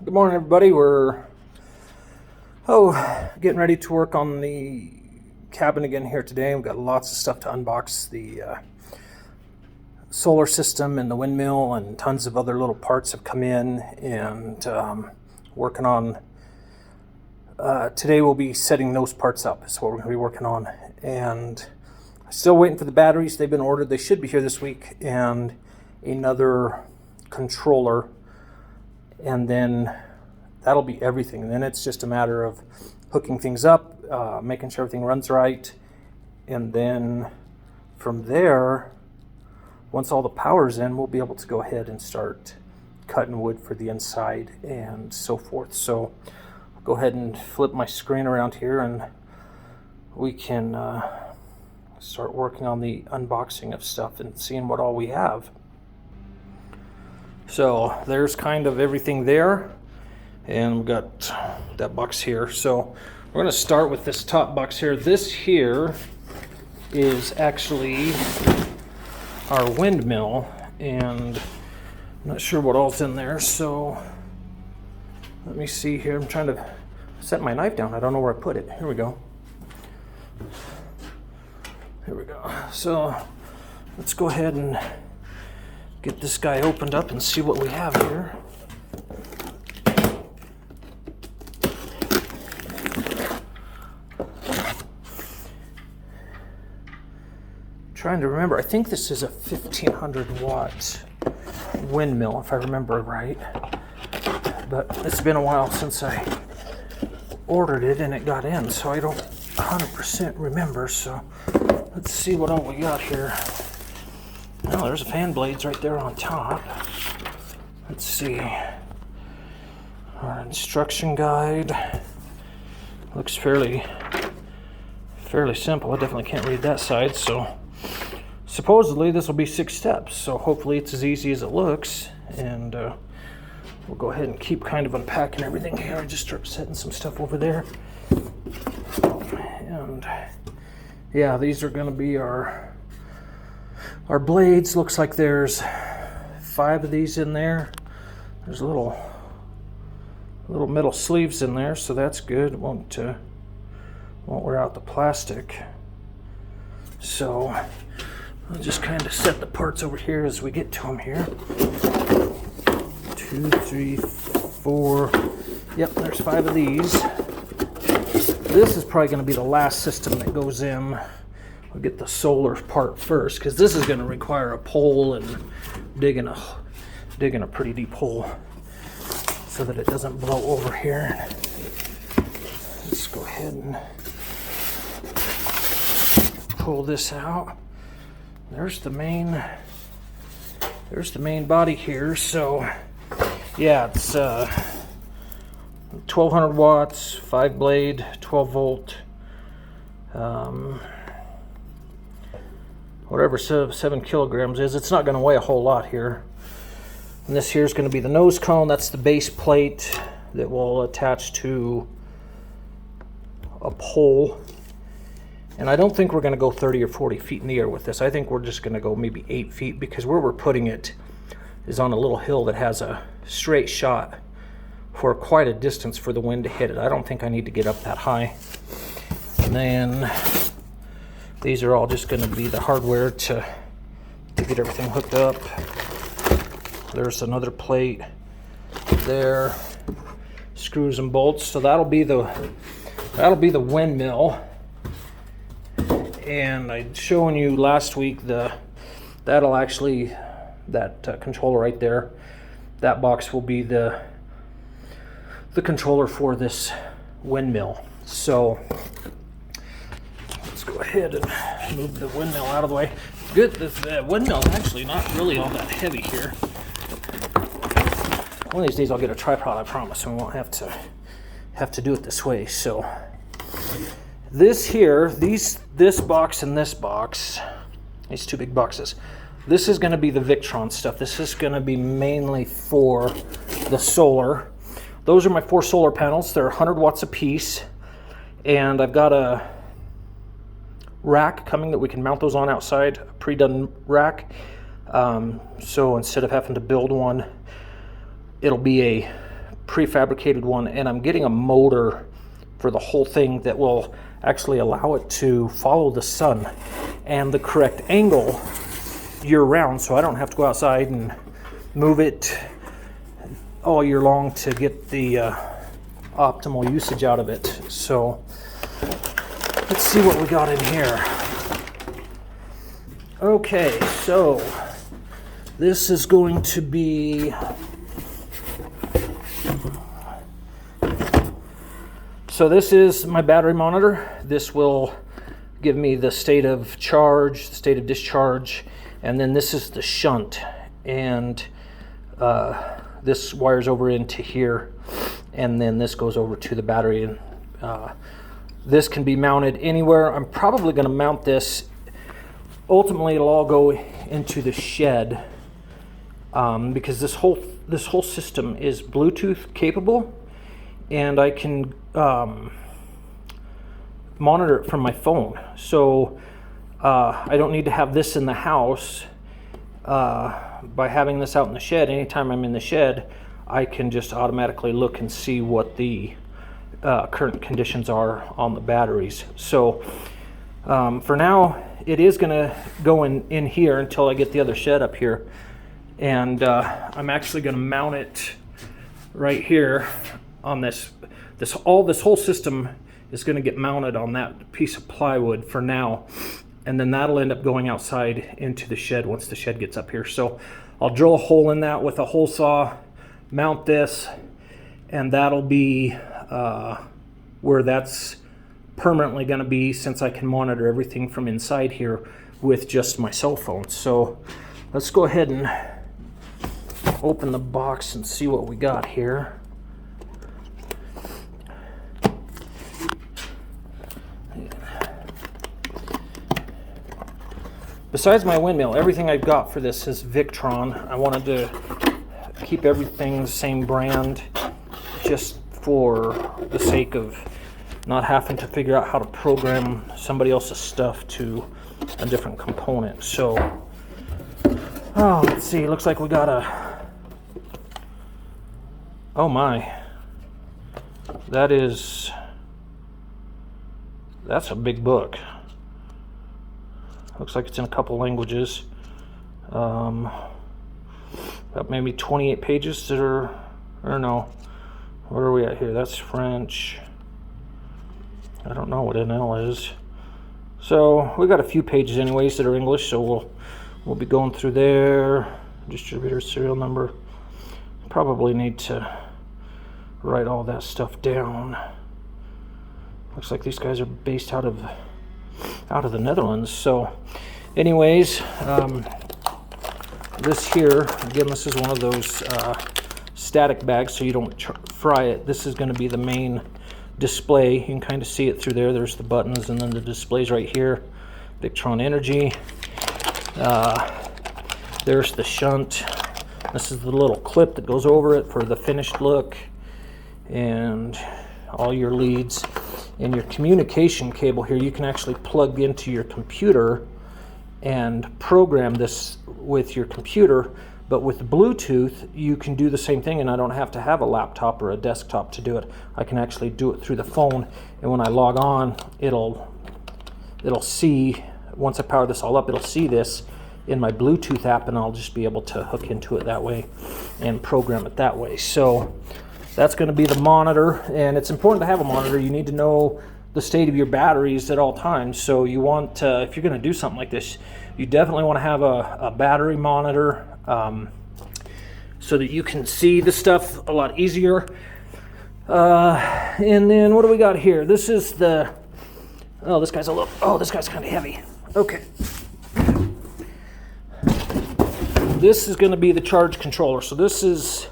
Good morning, everybody. We're getting ready to work on the cabin again here today. We've got lots of stuff to unbox, the solar system and the windmill, and tons of other little parts have come in, and working on today we'll be setting those parts up. Is what we're going to be working on, and still waiting for the batteries. They've been ordered. They should be here this week, and another controller, and then that'll be everything. And then it's just a matter of hooking things up, making sure everything runs right, and then from there, once all the power's in, we'll be able to go ahead and start cutting wood for the inside and so forth. So I'll go ahead and flip my screen around here, and we can start working on the unboxing of stuff and seeing what all we have. So there's kind of everything there, and we've got that box here. So we're going to start with this top box here. This here is actually our windmill, and I'm not sure what all's in there, so let me see here. I'm trying to set my knife down. I don't know where I put it. Here we go. Here we go. So let's go ahead and get this guy opened up and see what we have here. Trying to remember, I think this is a 1500 watt windmill, if I remember right. But it's been a while since I ordered it and it got in, so I don't 100% remember. So let's see what all we got here. Oh, there's fan blades right there on top. Let's see. Our instruction guide looks fairly simple. I definitely can't read that side. So supposedly this will be 6 steps. So hopefully it's as easy as it looks. And we'll go ahead and keep kind of unpacking everything here. I just start setting some stuff over there. And yeah, these are going to be our blades. Looks like there's 5 of these in there. There's little metal sleeves in there, so that's good. It won't wear out the plastic. So I'll just kind of set the parts over here as we get to them here. 2, 3, 4. Yep, there's 5 of these. This is probably going to be the last system that goes in. We'll get the solar part first, because this is going to require a pole and digging a pretty deep hole so that it doesn't blow over here. Let's go ahead and pull this out. There's the main body here. So yeah, it's 1200 watts, 5 blade, 12 volt. Whatever 7 kilograms is, it's not going to weigh a whole lot here. And this here is going to be the nose cone. That's the base plate that will attach to a pole. And I don't think we're going to go 30 or 40 feet in the air with this. I think we're just going to go maybe 8 feet, because where we're putting it is on a little hill that has a straight shot for quite a distance for the wind to hit it. I don't think I need to get up that high. And then these are all just going to be the hardware to get everything hooked up. There's another plate there, screws and bolts. So that'll be the windmill. And I'd shown you last week that controller right there. That box will be the controller for this windmill. So let's go ahead and move the windmill out of the way. Good, the windmill's actually not really all that heavy here. One of these days I'll get a tripod, I promise, and we won't have to do it this way. So this here, this box and this box, these 2 big boxes, this is going to be the Victron stuff. This is going to be mainly for the solar. Those are my 4 solar panels. They're 100 watts a piece, and I've got a rack coming that we can mount those on outside, a pre-done rack. So instead of having to build one, it'll be a prefabricated one, and I'm getting a motor for the whole thing that will actually allow it to follow the sun and the correct angle year round, so I don't have to go outside and move it all year long to get the optimal usage out of it. So let's see what we got in here. Okay, so this is going to be, so this is my battery monitor. This will give me the state of charge, the state of discharge, and then this is the shunt, and this wires over into here, and then this goes over to the battery, and this can be mounted anywhere. I'm probably going to mount this, ultimately it'll all go into the shed, because this whole system is Bluetooth capable, and I can monitor it from my phone. So I don't need to have this in the house. By having this out in the shed, anytime I'm in the shed, I can just automatically look and see what the current conditions are on the batteries. So for now, it is going to go in here until I get the other shed up here, and I'm actually going to mount it right here on this whole system is going to get mounted on that piece of plywood for now, and then that'll end up going outside into the shed once the shed gets up here. So I'll drill a hole in that with a hole saw, mount this, and that'll be where that's permanently going to be, since I can monitor everything from inside here with just my cell phone. So let's go ahead and open the box and see what we got here. Besides my windmill, everything I've got for this is Victron. I wanted to keep everything the same brand, just for the sake of not having to figure out how to program somebody else's stuff to a different component. So, let's see, looks like we got oh my, that's a big book. Looks like it's in a couple languages. About maybe 28 pages that are, or no, where are we at here? That's French. I don't know what NL is. So we got a few pages anyways that are English, so we'll be going through there. Distributor serial number. Probably need to write all that stuff down. Looks like these guys are based out of the Netherlands. So anyways, this here, again, this is one of those static bags, so you don't fry it. This is going to be the main display. You can kind of see it through there. There's the buttons, and then the display's right here. Victron Energy. There's the shunt. This is the little clip that goes over it for the finished look, and all your leads. And your communication cable here, you can actually plug into your computer and program this with your computer, but with Bluetooth you can do the same thing, and I don't have to have a laptop or a desktop to do it. I can actually do it through the phone, and when I log on, it'll see, once I power this all up, it'll see this in my Bluetooth app, and I'll just be able to hook into it that way and program it that way. So that's going to be the monitor, and it's important to have a monitor. You need to know the state of your batteries at all times. So you want, if you're going to do something like this, you definitely want to have a battery monitor, so that you can see the stuff a lot easier. And then what do we got here? This is the, this guy's kind of heavy. Okay. This is going to be the charge controller. So this is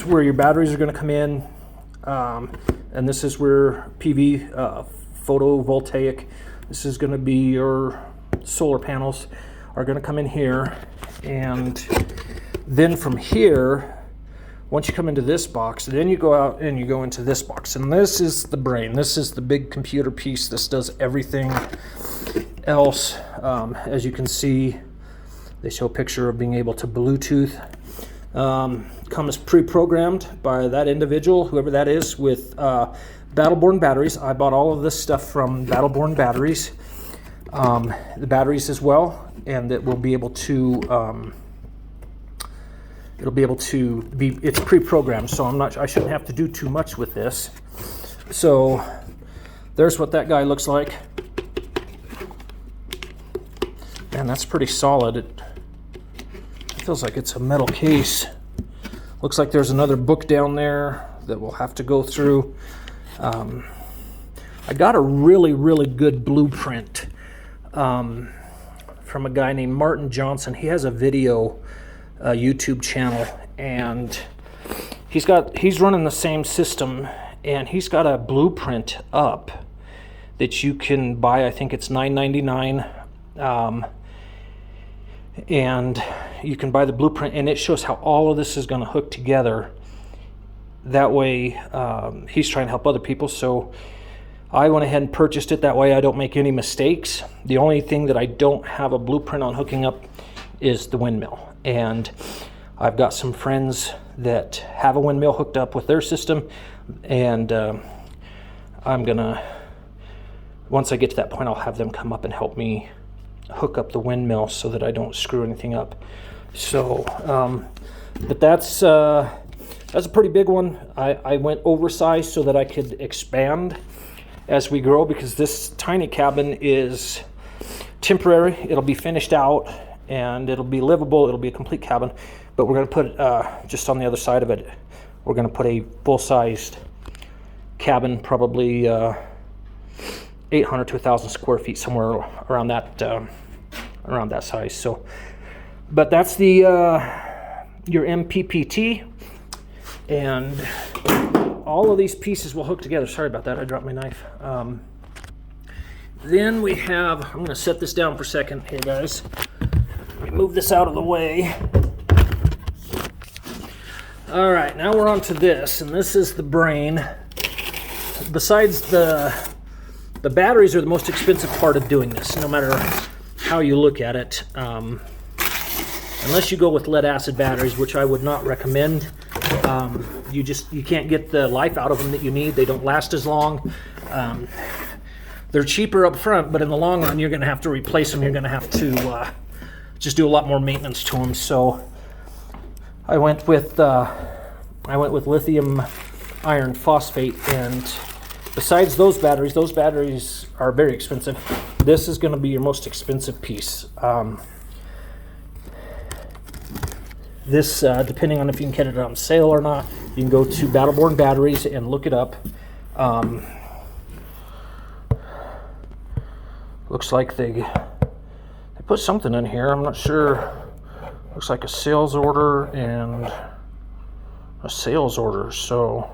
where your batteries are going to come in, and this is where PV, photovoltaic, this is going to be your solar panels are going to come in here, and then from here, once you come into this box, then you go out and you go into this box, and this is the brain. This is the big computer piece. This does everything else. As you can see, they show a picture of being able to Bluetooth comes pre-programmed by that individual, whoever that is, with Battleborn batteries. I bought all of this stuff from Battleborn batteries, the batteries as well, and it will be able to it's pre-programmed, so I shouldn't have to do too much with this. So there's what that guy looks like. And that's pretty solid. It feels like it's a metal case. Looks like there's another book down there that we'll have to go through. I got a really, really good blueprint from a guy named Martin Johnson. He has a video YouTube channel, and he's running the same system, and he's got a blueprint up that you can buy. I think it's $9.99, and you can buy the blueprint, and it shows how all of this is going to hook together. That way, he's trying to help other people, so I went ahead and purchased it. That way I don't make any mistakes. The only thing that I don't have a blueprint on hooking up is the windmill. And I've got some friends that have a windmill hooked up with their system, and I'm gonna, once I get to that point, I'll have them come up and help me hook up the windmill so that I don't screw anything up. So, but that's a pretty big one. I went oversized so that I could expand as we grow, because this tiny cabin is temporary. It'll be finished out and it'll be livable. It'll be a complete cabin, but we're going to put just on the other side of it, we're going to put a full-sized cabin, probably 800 to 1,000 square feet, somewhere around that size. So, but that's the your MPPT, and all of these pieces will hook together. Sorry about that, I dropped my knife. Then we have, I'm going to set this down for a second here, guys. Let me move this out of the way. All right, now we're on to this, and this is the brain. Besides the batteries are the most expensive part of doing this, no matter how you look at it. Unless you go with lead acid batteries, which I would not recommend. You can't get the life out of them that you need. They don't last as long. They're cheaper up front, but in the long run, you're going to have to replace them. You're going to have to just do a lot more maintenance to them. So I went with lithium iron phosphate, and besides those batteries are very expensive. This is going to be your most expensive piece. This, depending on if you can get it on sale or not, you can go to Battleborn Batteries and look it up. Looks like they put something in here. I'm not sure. Looks like a sales order and a sales order. So,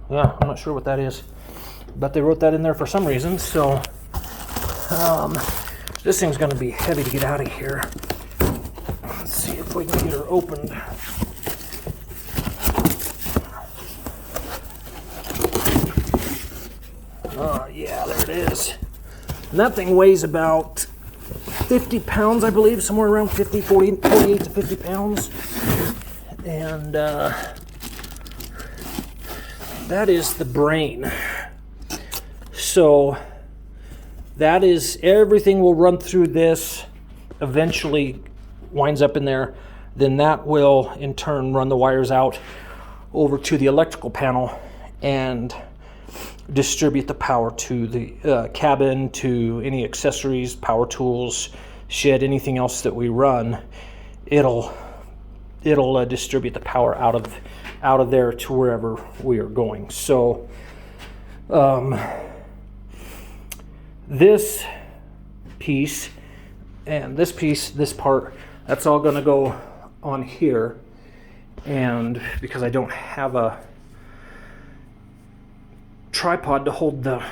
yeah, I'm not sure what that is, but they wrote that in there for some reason. So, this thing's going to be heavy to get out of here. Let's see if we can get her opened. Oh, yeah, there it is. And that thing weighs about 50 pounds, I believe, somewhere around 48 to 50 pounds. And that is the brain. So that is, everything will run through this, eventually winds up in there. Then that will in turn run the wires out over to the electrical panel and distribute the power to the cabin, to any accessories, power tools, shed, anything else that we run. It'll distribute the power out of there to wherever we are going. So this piece and this part, that's all going to go on here. And because I don't have a tripod to hold the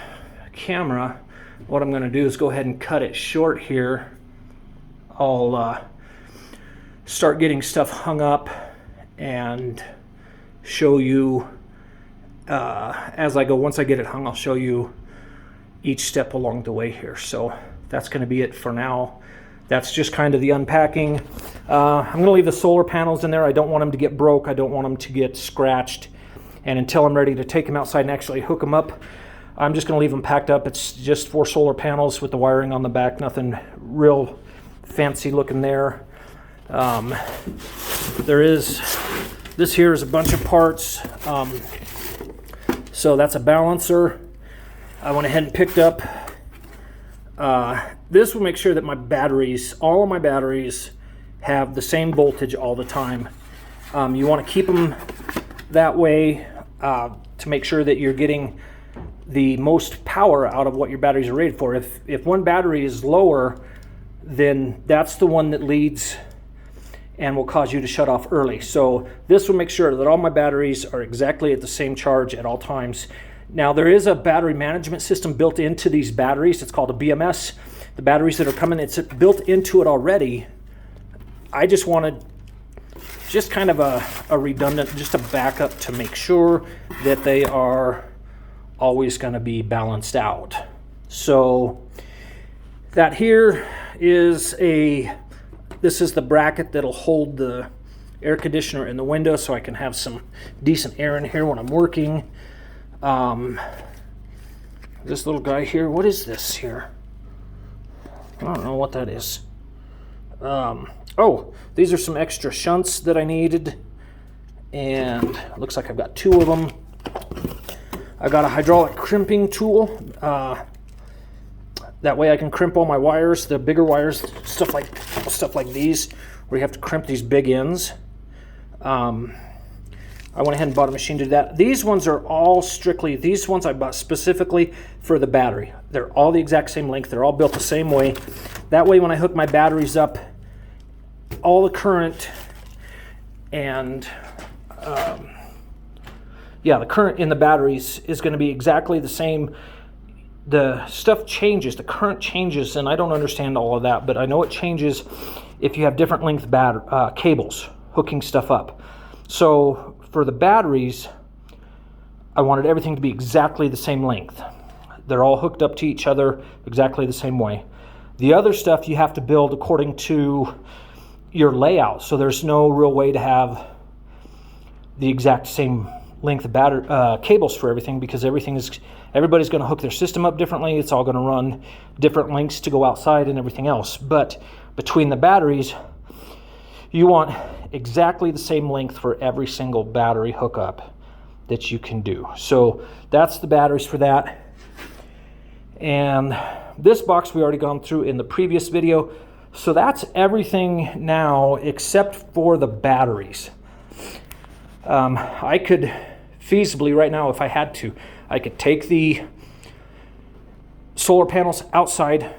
camera, what I'm going to do is go ahead and cut it short here. I'll start getting stuff hung up and show you as I go. Once I get it hung, I'll show you each step along the way here. So that's going to be it for now. That's just kind of the unpacking. I'm going to leave the solar panels in there. I don't want them to get broke. I don't want them to get scratched. And until I'm ready to take them outside and actually hook them up, I'm just going to leave them packed up. It's just 4 solar panels with the wiring on the back. Nothing real fancy looking there. This here is a bunch of parts. So that's a balancer. I went ahead and picked up. This will make sure that my batteries, all of my batteries, have the same voltage all the time. You want to keep them that way to make sure that you're getting the most power out of what your batteries are rated for. If one battery is lower, then that's the one that leads and will cause you to shut off early. So this will make sure that all my batteries are exactly at the same charge at all times. Now there is a battery management system built into these batteries. It's called a BMS. The batteries that are coming, it's built into it already. I just wanted just kind of a redundant, just a backup to make sure that they are always going to be balanced out. So that here is this is the bracket that'll hold the air conditioner in the window so I can have some decent air in here when I'm working. This little guy here, what is this here? I don't know what that is. Oh, these are some extra shunts that I needed, and it looks like I've got 2 of them. I got a hydraulic crimping tool. That way I can crimp all my wires, the bigger wires, stuff like these, where you have to crimp these big ends. I went ahead and bought a machine to do that. These ones are all these ones I bought specifically for the battery. They're all the exact same length. They're all built the same way. That way when I hook my batteries up, all the current and the current in the batteries is going to be exactly the same. The stuff changes, the current changes, and I don't understand all of that, but I know it changes if you have different length cables hooking stuff up. So for the batteries, I wanted everything to be exactly the same length. They're all hooked up to each other exactly the same way. The other stuff you have to build according to your layout, so there's no real way to have the exact same length of cables for everything, because everybody's going to hook their system up differently. It's all going to run different lengths to go outside and everything else. But between the batteries, you want exactly the same length for every single battery hookup that you can do. So that's the batteries for that. And this box we already gone through in the previous video. So that's everything now except for the batteries. I could feasibly right now, if I had to, I could take the solar panels outside.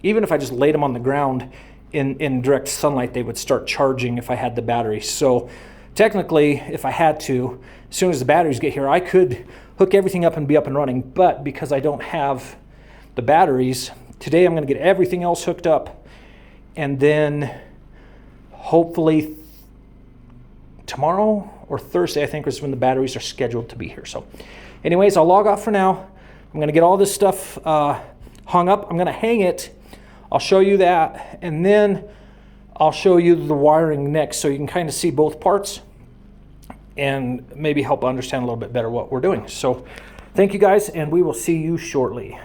Even if I just laid them on the ground in direct sunlight, they would start charging if I had the batteries. So technically, if I had to, as soon as the batteries get here, I could hook everything up and be up and running. But because I don't have the batteries, today I'm going to get everything else hooked up, and then hopefully tomorrow or Thursday, I think, is when the batteries are scheduled to be here. So anyways, I'll log off for now. I'm going to get all this stuff hung up. I'm going to hang it. I'll show you that, and then I'll show you the wiring next, so you can kind of see both parts and maybe help understand a little bit better what we're doing. So thank you guys, and we will see you shortly.